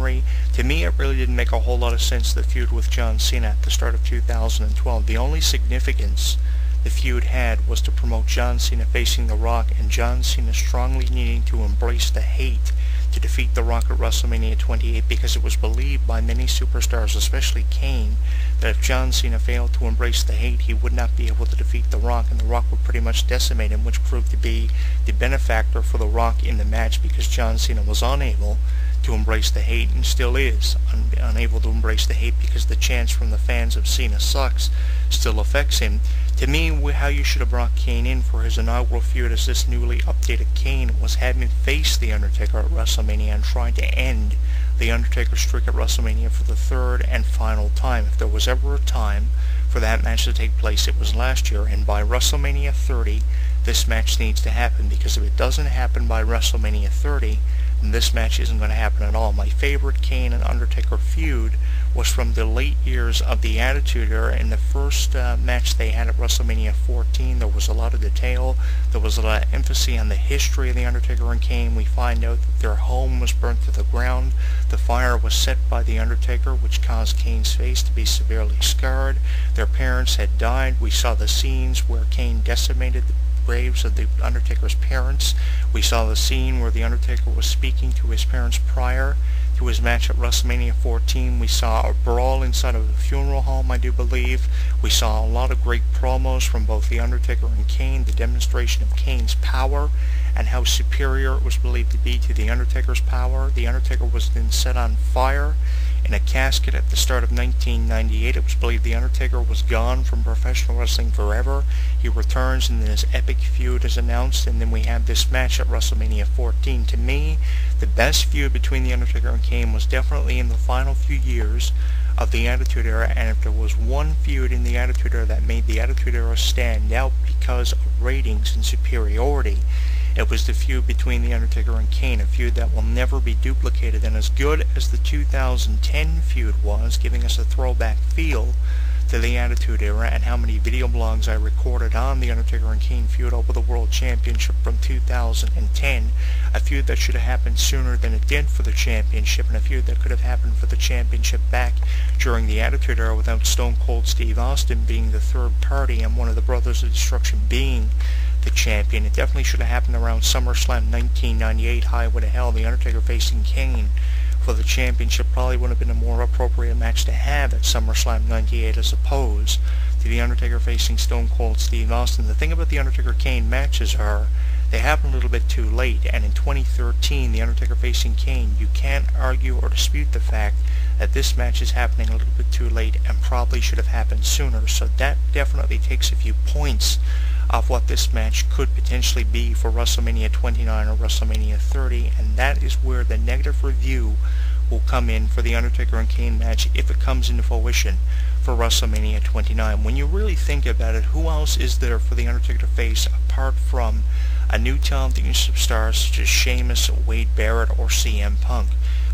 Henry. To me, it really didn't make a whole lot of sense, the feud with John Cena at the start of 2012. The only significance the feud had was to promote John Cena facing The Rock, and John Cena strongly needing to embrace the hate to defeat The Rock at WrestleMania 28, because it was believed by many superstars, especially Kane, that if John Cena failed to embrace the hate, he would not be able to defeat The Rock, and The Rock would pretty much decimate him, which proved to be the benefactor for The Rock in the match, because John Cena was unable to embrace the hate, and still is unable to embrace the hate, because the chants from the fans of Cena sucks still affects him. To me, how you should have brought Kane in for his inaugural feud as this newly updated Kane was having him face The Undertaker at WrestleMania and trying to end The Undertaker's streak at WrestleMania for the third and final time. If there was ever a time for that match to take place, it was last year, and by WrestleMania 30, this match needs to happen, because if it doesn't happen by WrestleMania 30, then this match isn't going to happen at all. My favorite Kane and Undertaker feud was from the late years of the Attitude Era. In the first match they had at WrestleMania 14, there was a lot of detail, there was a lot of emphasis on the history of The Undertaker and Kane. We find out that their home was burnt to the ground, the fire was set by The Undertaker, which caused Kane's face to be severely scarred. Their parents had died. We saw the scenes where Kane decimated the graves of The Undertaker's parents. We saw the scene where The Undertaker was speaking to his parents prior to his match at WrestleMania 14. We saw a brawl inside of a funeral home, I do believe. We saw a lot of great promos from both The Undertaker and Kane, the demonstration of Kane's power and how superior it was believed to be to The Undertaker's power. The Undertaker was then set on fire in a casket at the start of 1998. It was believed The Undertaker was gone from professional wrestling forever. He returns, and then his epic feud is announced, and then we have this match at WrestleMania 14. To me, the best feud between The Undertaker and Kane was definitely in the final few years of the Attitude Era, and if there was one feud in the Attitude Era that made the Attitude Era stand out because of ratings and superiority, it was the feud between The Undertaker and Kane, a feud that will never be duplicated. And as good as the 2010 feud was, giving us a throwback feel to the Attitude Era, and how many video blogs I recorded on The Undertaker and Kane feud over the World Championship from 2010, a feud that should have happened sooner than it did for the championship, and a feud that could have happened for the championship back during the Attitude Era without Stone Cold Steve Austin being the third party and one of the Brothers of Destruction being the champion. It definitely should have happened around SummerSlam 1998, Highway to Hell, The Undertaker facing Kane for the championship. Probably would have been a more appropriate match to have at SummerSlam 98 as opposed to The Undertaker facing Stone Cold Steve Austin. The thing about the Undertaker-Kane matches are they happen a little bit too late, and in 2013, The Undertaker facing Kane, you can't argue or dispute the fact that this match is happening a little bit too late and probably should have happened sooner. So that definitely takes a few points of what this match could potentially be for WrestleMania 29 or WrestleMania 30, and that is where the negative review will come in for the Undertaker and Kane match if it comes into fruition for WrestleMania 29. When you really think about it, who else is there for the Undertaker to face apart from a new talented superstar such as Sheamus, Wade Barrett, or CM Punk?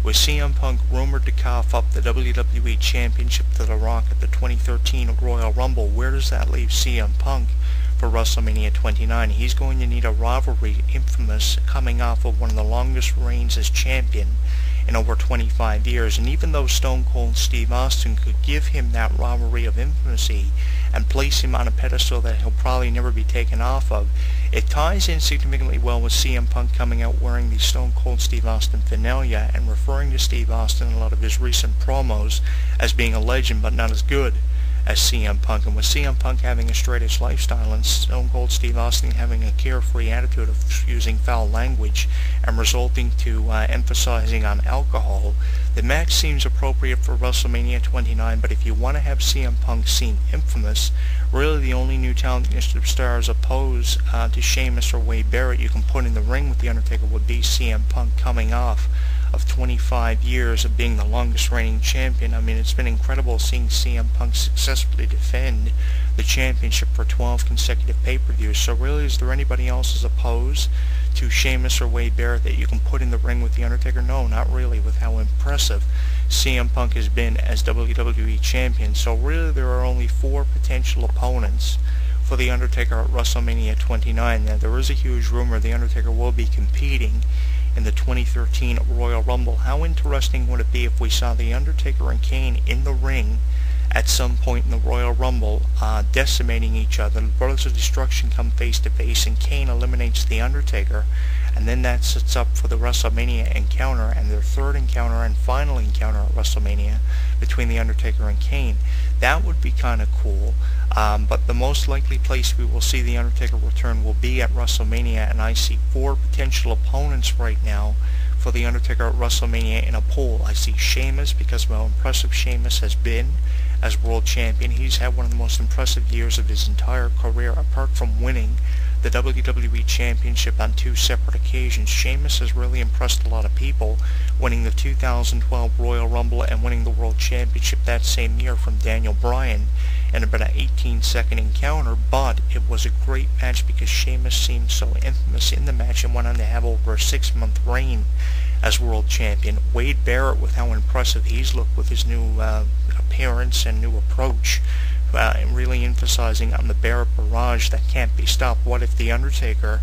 With CM Punk rumored to cough up the WWE Championship to The Rock at the 2013 Royal Rumble, where does that leave CM Punk for WrestleMania 29? He's going to need a rivalry infamous coming off of one of the longest reigns as champion in over 25 years, and even though Stone Cold Steve Austin could give him that rivalry of infamousy and place him on a pedestal that he'll probably never be taken off of, it ties in significantly well with CM Punk coming out wearing the Stone Cold Steve Austin finalia and referring to Steve Austin in a lot of his recent promos as being a legend but not as good as CM Punk. And with CM Punk having a straight-edge lifestyle and Stone Cold Steve Austin having a carefree attitude of using foul language and resulting to emphasizing on alcohol, the match seems appropriate for WrestleMania 29. But if you want to have CM Punk seen infamous, really the only new talented superstars opposed to Sheamus or Wade Barrett you can put in the ring with The Undertaker would be CM Punk, coming off of 25 years of being the longest reigning champion. I mean, it's been incredible seeing CM Punk successfully defend the championship for 12 consecutive pay-per-views. So really, is there anybody else as opposed to Sheamus or Wade Barrett that you can put in the ring with The Undertaker? No, not really, with how impressive CM Punk has been as WWE champion. So really, there are only 4 potential opponents for The Undertaker at WrestleMania 29. Now, there is a huge rumor The Undertaker will be competing in the 2013 Royal Rumble. How interesting would it be if we saw The Undertaker and Kane in the ring at some point in the Royal Rumble, decimating each other? The Brothers of Destruction come face to face, and Kane eliminates The Undertaker, and then that sets up for the WrestleMania encounter, and their third encounter and final encounter at WrestleMania between The Undertaker and Kane. That would be kind of cool. But the most likely place we will see The Undertaker return will be at WrestleMania, and I see 4 potential opponents right now for The Undertaker at WrestleMania in a poll. I see Sheamus, because of how impressive Sheamus has been as world champion. He's had one of the most impressive years of his entire career, apart from winning the WWE Championship on 2 separate occasions. Sheamus has really impressed a lot of people, winning the 2012 Royal Rumble and winning the World Championship that same year from Daniel Bryan in about an 18-second encounter, but it was a great match because Sheamus seemed so infamous in the match and went on to have over a 6-month reign as world champion. Wade Barrett, with how impressive he's looked with his new appearance and new approach, really emphasizing on the Barrett barrage that can't be stopped. What if The Undertaker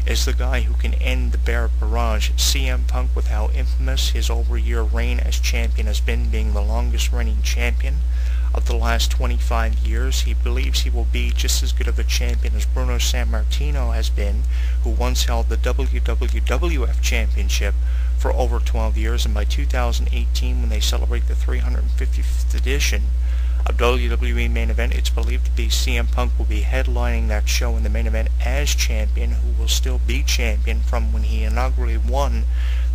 is the guy who can end the Barrett barrage? CM Punk, with how infamous his over-year reign as champion has been, being the longest reigning champion of the last 25 years, he believes he will be just as good of a champion as Bruno Sammartino has been, who once held the WWF Championship for over 12 years, and by 2018, when they celebrate the 350th edition of WWE Main Event, it's believed to be CM Punk will be headlining that show in the main event as champion, who will still be champion from when he inaugurally won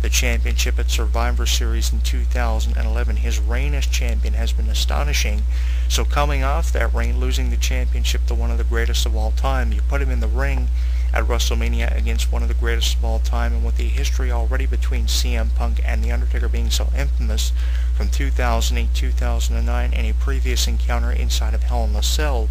the championship at Survivor Series in 2011. His reign as champion has been astonishing. So coming off that reign, losing the championship to one of the greatest of all time, you put him in the ring at WrestleMania against one of the greatest of all time, and with the history already between CM Punk and The Undertaker being so infamous from 2008, 2009, and a previous encounter inside of Hell in a Cell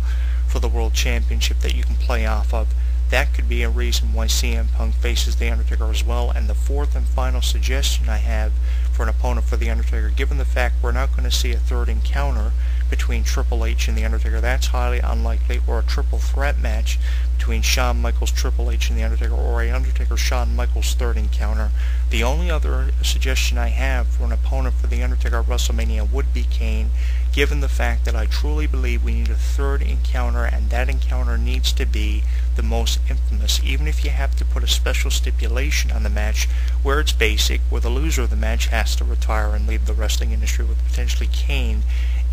for the World Championship that you can play off of, that could be a reason why CM Punk faces The Undertaker as well. And the fourth and final suggestion I have for an opponent for The Undertaker, given the fact we're not going to see a third encounter between Triple H and The Undertaker, that's highly unlikely, or a triple threat match between Shawn Michaels, Triple H, and The Undertaker, or a Undertaker-Shawn Michaels third encounter. The only other suggestion I have for an opponent for The Undertaker at WrestleMania would be Kane, given the fact that I truly believe we need a third encounter, and that encounter needs to be the most infamous, even if you have to put a special stipulation on the match where it's basic, where the loser of the match has to retire and leave the wrestling industry, with potentially Kane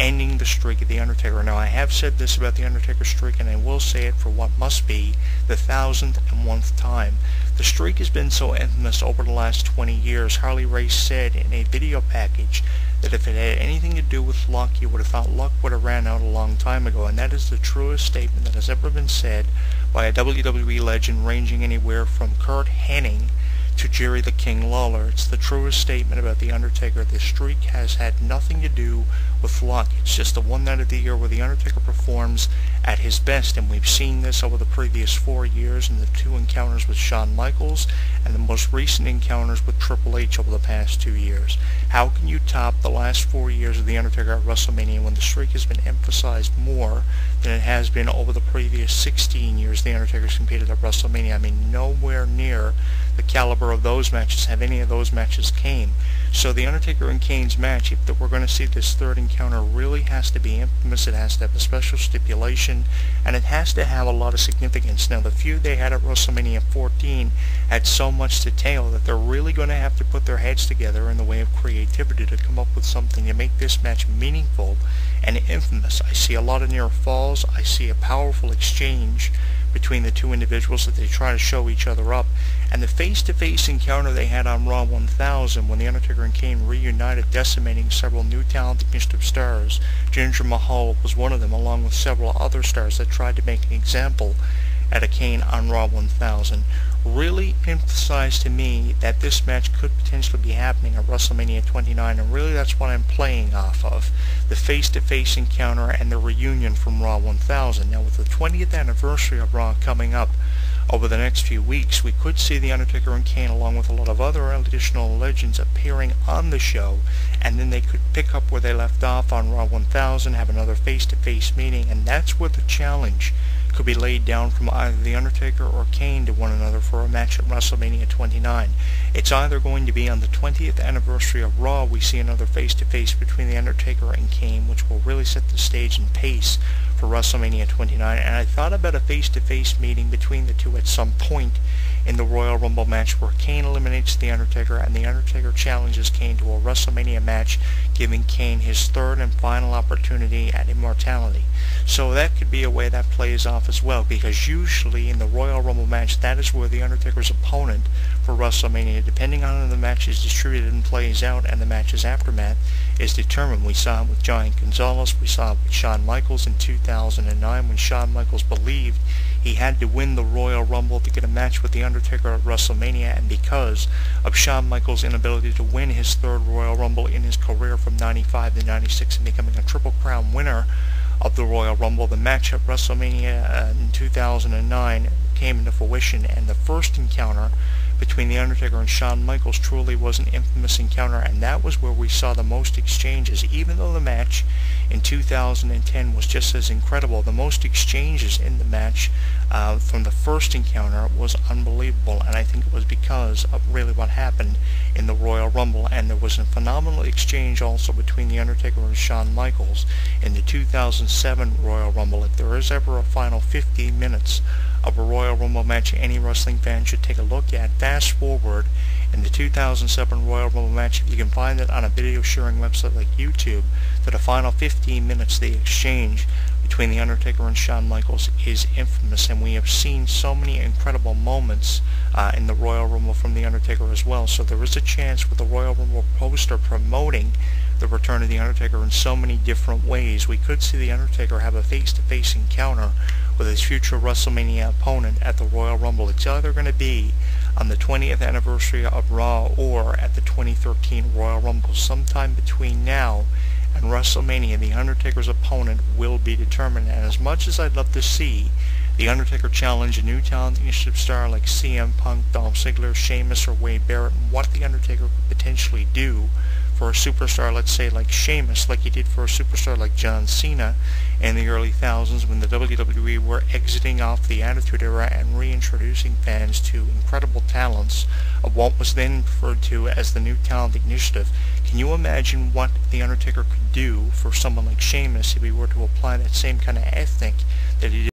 ending the streak of The Undertaker. Now, I have said this about The Undertaker streak, and I will say it for what must be the 1,001th time. The streak has been so infamous over the last 20 years. Harley Race said in a video package that if it had anything to do with luck, you would have thought luck would have ran out a long time ago, and that is the truest statement that has ever been said by a WWE legend, ranging anywhere from Kurt Hennig to Jerry the King Lawler. It's the truest statement about The Undertaker. The streak has had nothing to do with luck. It's just the one night of the year where The Undertaker performs at his best, and we've seen this over the previous 4 years in the 2 encounters with Shawn Michaels and the most recent encounters with Triple H over the past 2 years. How can you top the last 4 years of The Undertaker at WrestleMania when the streak has been emphasized more than it has been over the previous 16 years The Undertaker's competed at WrestleMania? I mean, nowhere near the caliber of those matches have any of those matches came. So The Undertaker and Kane's match, if we're going to see this third encounter, really has to be infamous. It has to have a special stipulation, and it has to have a lot of significance. Now, the feud they had at WrestleMania 14 had so much to tell that they're really going to have to put their heads together in the way of creativity to come up with something to make this match meaningful and infamous. I see a lot of near falls. I see a powerful exchange between the two individuals that they try to show each other up. And the face-to-face encounter they had on Raw 1000 when The Undertaker and Kane reunited, decimating several new talented mixed-up stars. Jinder Mahal was one of them, along with several other stars that tried to make an example out of Kane on Raw 1000. Really emphasized to me that this match could potentially be happening at WrestleMania 29, and really that's what I'm playing off of. The face-to-face encounter and the reunion from Raw 1000. Now, with the 20th anniversary of Raw coming up over the next few weeks, we could see The Undertaker and Kane, along with a lot of other additional legends, appearing on the show, and then they could pick up where they left off on Raw 1000, have another face-to-face meeting, and that's where the challenge could be laid down from either The Undertaker or Kane to one another for a match at WrestleMania 29. It's either going to be on the 20th anniversary of Raw we see another face-to-face between The Undertaker and Kane, which will really set the stage and pace for WrestleMania 29, and I thought about a face-to-face meeting between the two at some point in the Royal Rumble match where Kane eliminates The Undertaker and The Undertaker challenges Kane to a WrestleMania match, giving Kane his third and final opportunity at immortality. So that could be a way that plays off as well, because usually in the Royal Rumble match, that is where The Undertaker's opponent for WrestleMania, depending on how the match is distributed and plays out and the match's aftermath, is determined. We saw it with Giant Gonzalez, we saw it with Shawn Michaels in 2009 when Shawn Michaels believed he had to win the Royal Rumble to get a match with The Undertaker at WrestleMania, and because of Shawn Michaels' inability to win his third Royal Rumble in his career from 95 to 96 and becoming a Triple Crown winner of the Royal Rumble, the match at WrestleMania in 2009 came into fruition, and the first encounter between The Undertaker and Shawn Michaels truly was an infamous encounter, and that was where we saw the most exchanges. Even though the match in 2010 was just as incredible, the most exchanges in the match from the first encounter was unbelievable, and I think it was because of really what happened in the Royal Rumble. And there was a phenomenal exchange also between The Undertaker and Shawn Michaels in the 2007 Royal Rumble. If there is ever a final 15 minutes of a Royal Rumble match any wrestling fan should take a look at, fast forward in the 2007 Royal Rumble match, if you can find it on a video sharing website like YouTube, for the final 15 minutes, the exchange between The Undertaker and Shawn Michaels is infamous, and we have seen so many incredible moments in the Royal Rumble from The Undertaker as well. So there is a chance with the Royal Rumble poster promoting the return of The Undertaker in so many different ways, we could see The Undertaker have a face-to-face encounter with his future WrestleMania opponent at the Royal Rumble. It's either going to be on the 20th anniversary of Raw or at the 2013 Royal Rumble. Sometime between now and WrestleMania, The Undertaker's opponent will be determined, and as much as I'd love to see The Undertaker challenge a new talent initiative star like CM Punk, Dolph Ziggler, Sheamus, or Wade Barrett, and what The Undertaker could potentially do for a superstar, let's say, like Sheamus, like he did for a superstar like John Cena in the early thousands when the WWE were exiting off the Attitude Era and reintroducing fans to incredible talents of what was then referred to as the New Talent Initiative. Can you imagine what The Undertaker could do for someone like Sheamus if he were to apply that same kind of ethic that he did